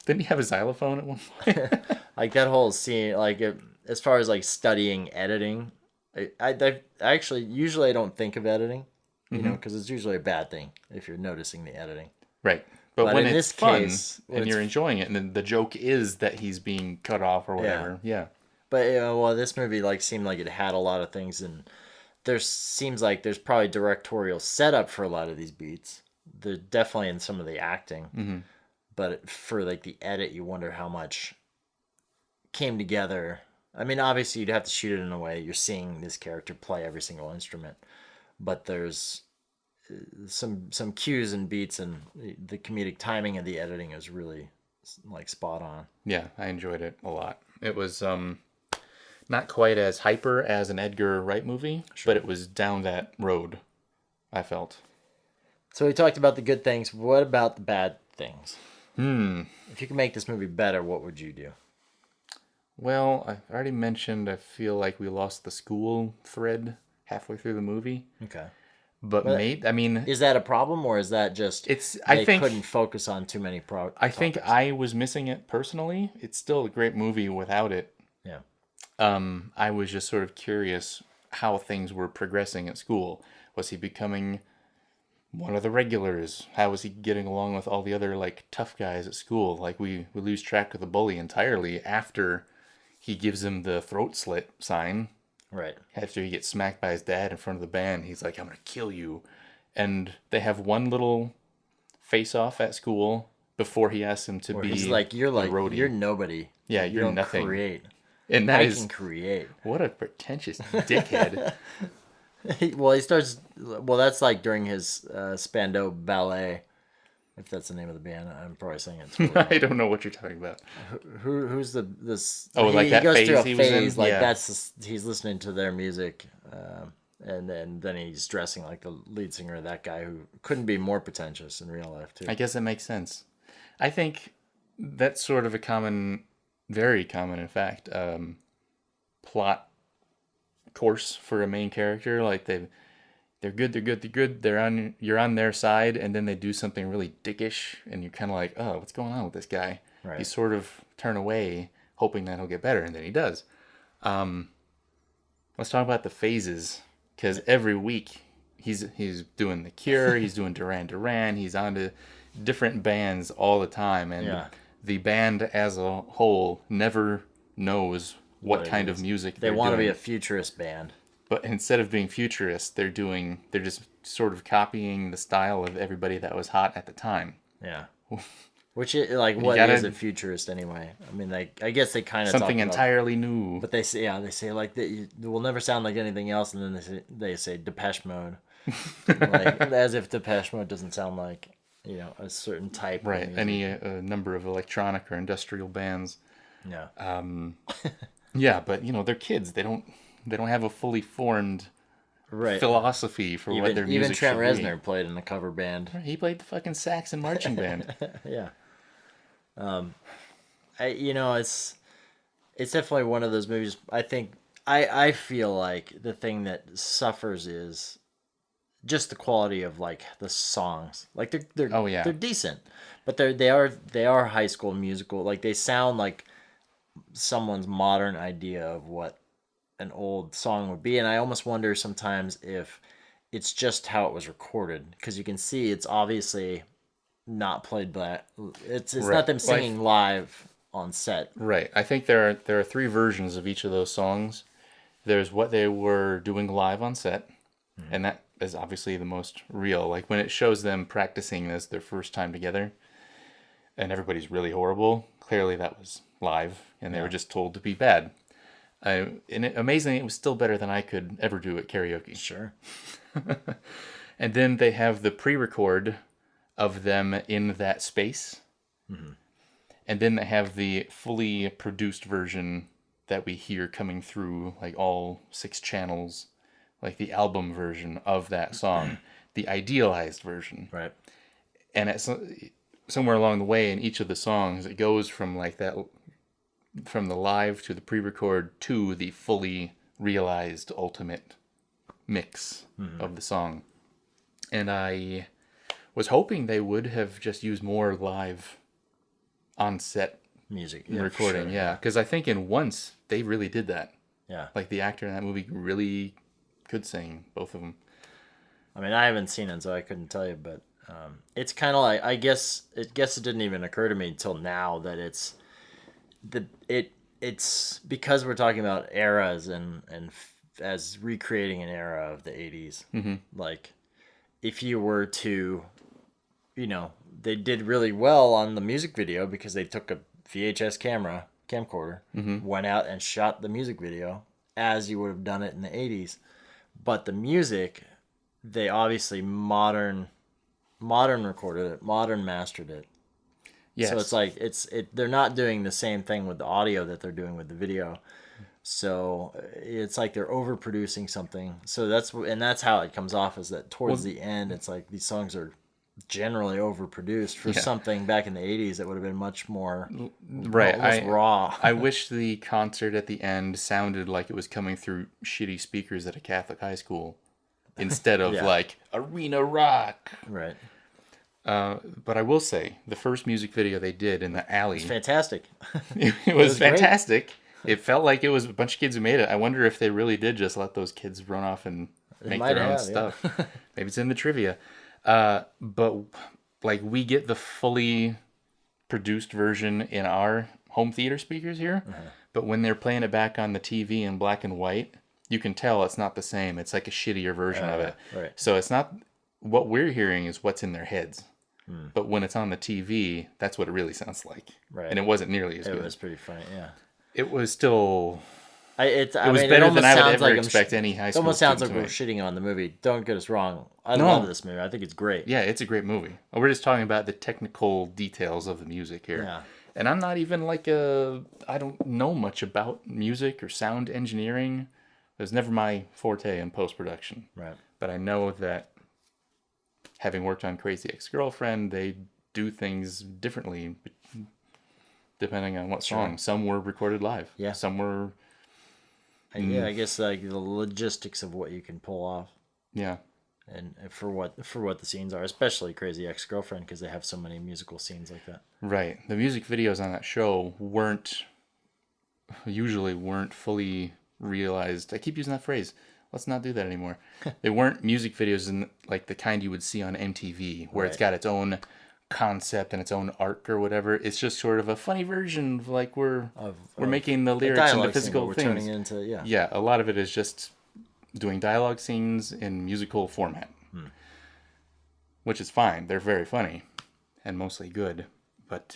Didn't he have a xylophone at one point? Like that whole scene, like as far as like studying editing, I actually usually I don't think of editing, you know, because it's usually a bad thing if you're noticing the editing. Right. But when it's fun case, and you're enjoying it, and then the joke is that he's being cut off or whatever. Yeah. But this movie like seemed like it had a lot of things, and seems like there's probably directorial setup for a lot of these beats. They're definitely in some of the acting, but for like the edit, you wonder how much came together. I mean, obviously you'd have to shoot it in a way you're seeing this character play every single instrument, but there's some cues and beats, and the comedic timing of the editing is really like spot on. Yeah, I enjoyed it a lot. It was not quite as hyper as an Edgar Wright movie, but it was down that road, I felt. So we talked about the good things. What about the bad things? If you could make this movie better, what would you do? Well, I already mentioned I feel like we lost the school thread halfway through the movie. Okay. But is that a problem, or is that just I think couldn't focus on too many I think I was missing it personally. It's still a great movie without it. Yeah. I was just sort of curious how things were progressing at school. Was he becoming one of the regulars? How was he getting along with all the other like tough guys at school? Like we lose track of the bully entirely after he gives him the throat slit sign. Right. After he gets smacked by his dad in front of the band, he's like, I'm going to kill you. And they have one little face-off at school before he asks him to be he's like, you're roadie. You're nobody. Yeah, you're don't nothing. Create. And that I can create. What a pretentious dickhead. He starts... Well, that's like during his Spandau Ballet. If that's the name of the band, I'm probably saying it. Totally I don't know what you're talking about. Who's this? Oh, like that phase through a he was phase. in? Like yeah. he's listening to their music, and then he's dressing like the lead singer of that guy who couldn't be more pretentious in real life too. I guess that makes sense. I think that's sort of a very common, in fact, plot course for a main character. Like they're good. You're on their side, and then they do something really dickish, and you're kind of like, oh, what's going on with this guy? Right. You sort of turn away, hoping that he'll get better, and then he does. Let's talk about the phases, because every week he's doing The Cure, he's doing Duran Duran, he's on to different bands all the time, and the band as a whole never knows what kind of music they want to be a futurist band. But instead of being futurist, they're just sort of copying the style of everybody that was hot at the time. Yeah. Which is like, what is a futurist anyway? I mean, I guess they kind of something entirely new. But they say like it will never sound like anything else, and then they say Depeche Mode, like as if Depeche Mode doesn't sound like a certain type. Right. Any number of electronic or industrial bands. Yeah. Yeah, but they're kids. They don't have a fully formed philosophy for what their music should be. Even Trent Reznor played in a cover band. He played the fucking sax and marching band. Yeah. It's definitely one of those movies. I think I feel like the thing that suffers is just the quality of like the songs. Like they're oh yeah, they're decent, but they are High School Musical. Like they sound like someone's modern idea of what an old song would be, and I almost wonder sometimes if it's just how it was recorded, because you can see it's obviously not played by it's right. not them singing live on set. Right. I think there are 3 versions of each of those songs. There's what they were doing live on set, and that is obviously the most real. Like when it shows them practicing this their first time together, and everybody's really horrible. Clearly that was live, and they were just told to be bad. And amazingly, it was still better than I could ever do at karaoke. Sure. And then they have the pre-record of them in that space. Mm-hmm. And then they have the fully produced version that we hear coming through, like all 6 channels, like the album version of that song, the idealized version. Right. And it's somewhere along the way in each of the songs, it goes from like that, from the live to the pre-record to the fully realized ultimate mix of the song. And I was hoping they would have just used more live on set music recording. Sure. Yeah, because I think in Once they really did that. Yeah, like the actor in that movie really could sing, both of them. I mean, I haven't seen it, so I couldn't tell you, but it's kind of like, I guess it didn't even occur to me until now that it's because we're talking about eras and as recreating an era of the 80s. Mm-hmm. Like if you were to, they did really well on the music video because they took a VHS camcorder, went out and shot the music video as you would have done it in the 80s. But the music, they obviously modern recorded it, modern mastered it. Yes. So it's like they're not doing the same thing with the audio that they're doing with the video. So it's like they're overproducing something. So that's how it comes off, is that towards the end, it's like these songs are generally overproduced for something back in the 80s that would have been much more almost raw. I wish the concert at the end sounded like it was coming through shitty speakers at a Catholic high school instead of like arena rock. Right. But I will say, the first music video they did in the alley... It's fantastic. it was fantastic. Great. It felt like it was a bunch of kids who made it. I wonder if they really did just let those kids run off and make their own stuff. Yeah. Maybe it's in the trivia. But like we get the fully produced version in our home theater speakers here. But when they're playing it back on the TV in black and white, you can tell it's not the same. It's like a shittier version of it. Right. So it's not... What we're hearing is what's in their heads. But when it's on the TV, that's what it really sounds like. Right. And it wasn't nearly as good. It was pretty funny, yeah. It was still... It was better than I would ever expect any high school. It almost sounds like we're shitting on the movie. Don't get us wrong. I love this movie. I think it's great. Yeah, it's a great movie. We're just talking about the technical details of the music here. Yeah. And I'm not even like I don't know much about music or sound engineering. It was never my forte in post-production. Right. But I know that having worked on Crazy Ex-Girlfriend, they do things differently depending on what song. Some were recorded live. Yeah. Some were... Yeah, I guess like the logistics of what you can pull off. Yeah. And for what the scenes are, especially Crazy Ex-Girlfriend, because they have so many musical scenes like that. Right. The music videos on that show usually weren't fully realized. I keep using that phrase. Let's not do that anymore. They weren't music videos in like the kind you would see on MTV, where it's got its own concept and its own arc or whatever. It's just sort of a funny version of like we're making the lyrics into physical things. Turning into, yeah, a lot of it is just doing dialogue scenes in musical format, which is fine. They're very funny and mostly good. But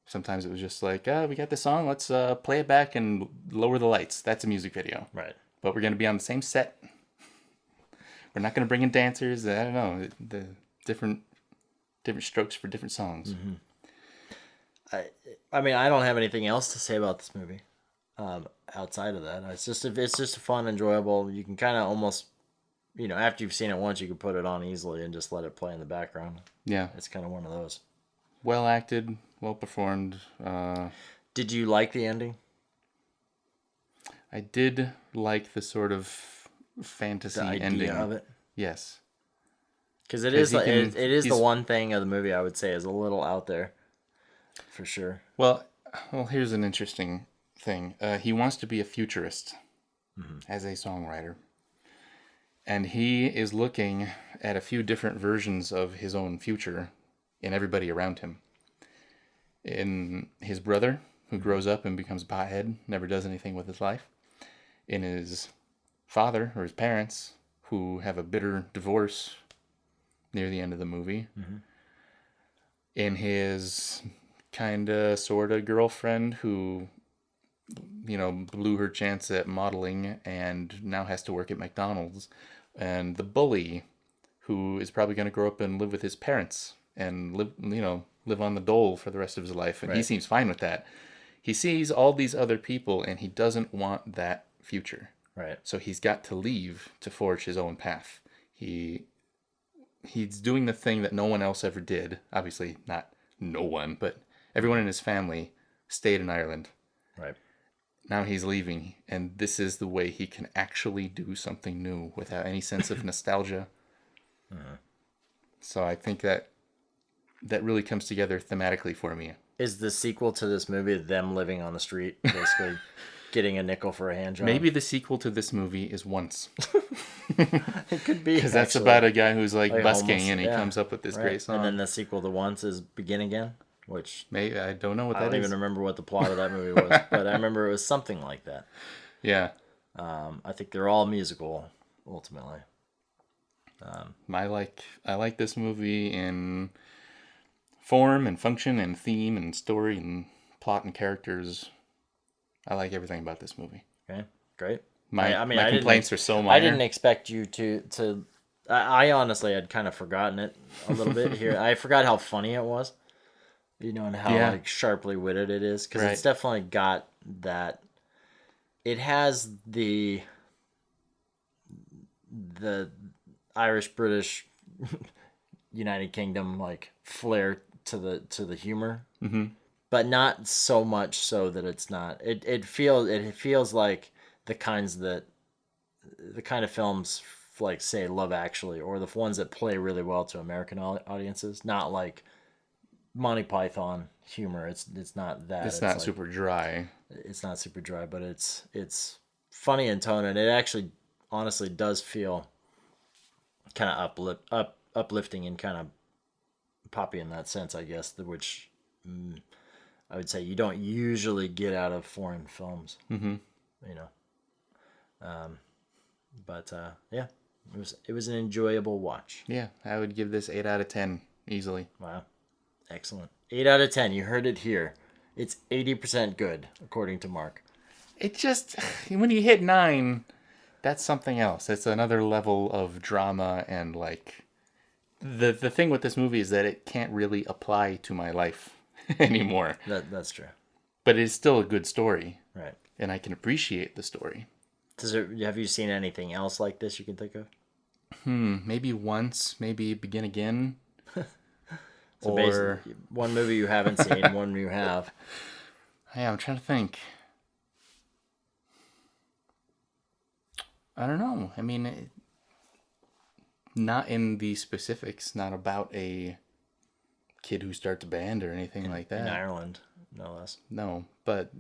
sometimes it was just like, we got this song, let's play it back and lower the lights. That's a music video. Right. But we're going to be on the same set. We're not going to bring in dancers. I don't know. The different strokes for different songs. Mm-hmm. I mean, I don't have anything else to say about this movie outside of that. It's just a fun, enjoyable. You can kind of almost, after you've seen it once, you can put it on easily and just let it play in the background. Yeah. It's kind of one of those. Well acted, well performed. Did you like the ending? I did like the sort of fantasy ending of it. Yes. Because it is the one thing of the movie I would say is a little out there, for sure. Well, here's an interesting thing. He wants to be a futurist as a songwriter. And he is looking at a few different versions of his own future in everybody around him. In his brother, who grows up and becomes a pothead, never does anything with his life. In his father, or his parents, who have a bitter divorce near the end of the movie. In his kinda sorta girlfriend who, blew her chance at modeling and now has to work at McDonald's. And the bully who is probably going to grow up and live with his parents and live on the dole for the rest of his life. And he seems fine with that. He sees all these other people and he doesn't want that future. Right. So he's got to leave to forge his own path. He's doing the thing that no one else ever did. Obviously, not no one, but everyone in his family stayed in Ireland. Right. Now he's leaving, and this is the way he can actually do something new without any sense of nostalgia. So I think that really comes together thematically for me. Is the sequel to this movie them living on the street, basically getting a nickel for a hand job? Maybe the sequel to this movie is Once. It could be. Because that's about a guy who's like busking homeless, and he comes up with this great song. And then the sequel to Once is Begin Again, which... Maybe, I don't know what that is. I don't even remember what the plot of that movie was, but I remember it was something like that. Yeah. I think they're all musical, ultimately. I like this movie in form and function and theme and story and plot and characters. I like everything about this movie. Okay, great. My complaints are so minor. I didn't expect you to. I honestly had kind of forgotten it a little bit here. I forgot how funny it was, and how like sharply witted it is, because it's definitely got that. It has the Irish, British, United Kingdom like flair to the humor, but not so much so that it's not. It feels like the kind of films like, say, Love Actually, or the ones that play really well to American audiences, not like Monty Python humor. It's not that. It's not like, super dry. It's not super dry, but it's funny in tone, and it actually honestly does feel kind of uplifting and kind of poppy in that sense, I guess, which I would say you don't usually get out of foreign films. But yeah, it was an enjoyable watch. Yeah, I would give this 8 out of 10 easily. Wow, excellent. 8 out of 10. You heard it here. It's 80% good, according to Mark. It just, when you hit 9, that's something else. It's another level of drama, and like the thing with this movie is that it can't really apply to my life anymore. That's true. But it's still a good story. Right. And I can appreciate the story. Have you seen anything else like this you can think of? Maybe Once, maybe Begin Again. So or one movie you haven't seen, one you have. Yeah, I'm trying to think. I don't know. I mean, not in the specifics, not about a kid who starts a band or anything like that. In Ireland, no less. No, but,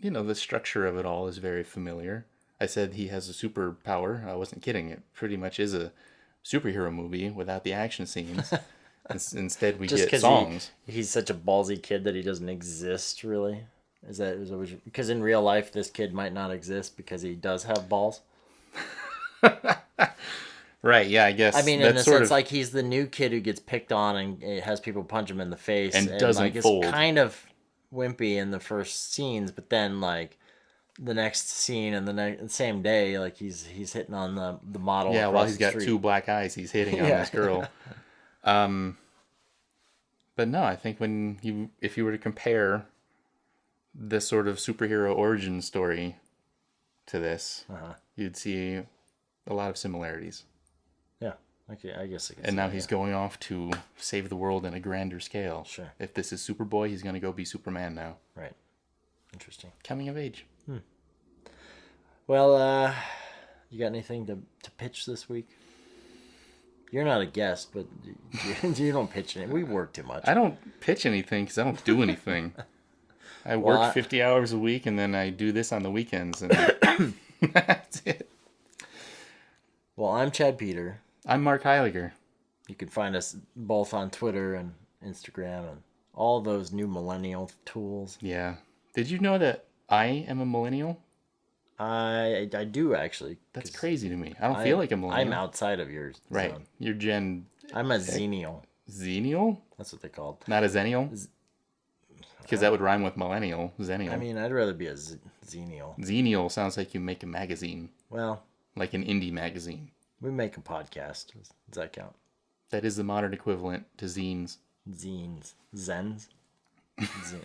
the structure of it all is very familiar. I said he has a superpower. I wasn't kidding. It pretty much is a superhero movie without the action scenes. Instead, we get songs. He's such a ballsy kid that he doesn't exist, really. Is that because in real life, this kid might not exist because he does have balls? Right, yeah, I guess. I mean, in a sense, like he's the new kid who gets picked on and it has people punch him in the face. And doesn't fold. It's kind of wimpy in the first scenes, but then, like, the next scene and the same day, like, he's hitting on the model. Yeah, while he's got two black eyes, he's hitting on this girl. But no, I think if you were to compare this sort of superhero origin story to this, you'd see a lot of similarities. Yeah, okay, I guess. And now he's going off to save the world in a grander scale. Sure. If this is Superboy, he's going to go be Superman now. Right. Interesting. Coming of age. Well, you got anything to pitch this week? You're not a guest, but you don't pitch anything. We work too much. I don't pitch anything because I don't do anything. I work 50 hours a week, and then I do this on the weekends, and that's it. Well, I'm Chad Peter. I'm Mark Heiliger. You can find us both on Twitter and Instagram and all those new millennial tools. Yeah. Did you know that I am a millennial? I do, actually. That's crazy to me. I don't feel like a millennial. I'm outside of yours. Right. Zone. You're Gen... I'm a Xennial. Xennial? That's what they're called. Not a Zennial? Because that would rhyme with millennial. Zennial. I mean, I'd rather be a Xennial. Xennial sounds like you make a magazine. Well... Like an indie magazine. We make a podcast. Does that count? That is the modern equivalent to zines. Zines. Zens?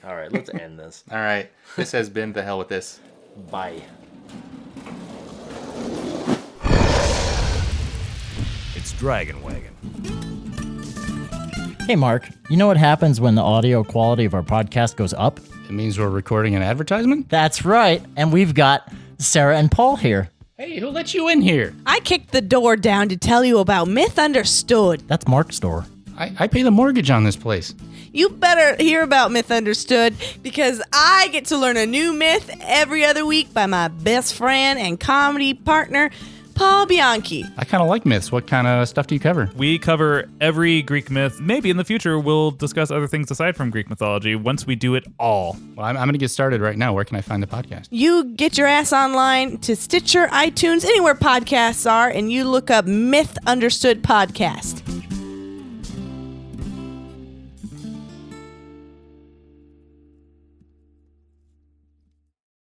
All right, let's end this. All right. This has been The Hell With This. Bye. It's Dragon Wagon. Hey, Mark, you know what happens when the audio quality of our podcast goes up? It means we're recording an advertisement? That's right. And we've got Sarah and Paul here. Hey, who let you in here? I kicked the door down to tell you about Myth Understood. That's Mark's door. I pay the mortgage on this place. You better hear about Myth Understood because I get to learn a new myth every other week by my best friend and comedy partner, Paul Bianchi. I kind of like myths. What kind of stuff do you cover? We cover every Greek myth. Maybe in the future we'll discuss other things aside from Greek mythology once we do it all. Well, I'm going to get started right now. Where can I find the podcast? You get your ass online to Stitcher, iTunes, anywhere podcasts are, and you look up Myth Understood Podcast.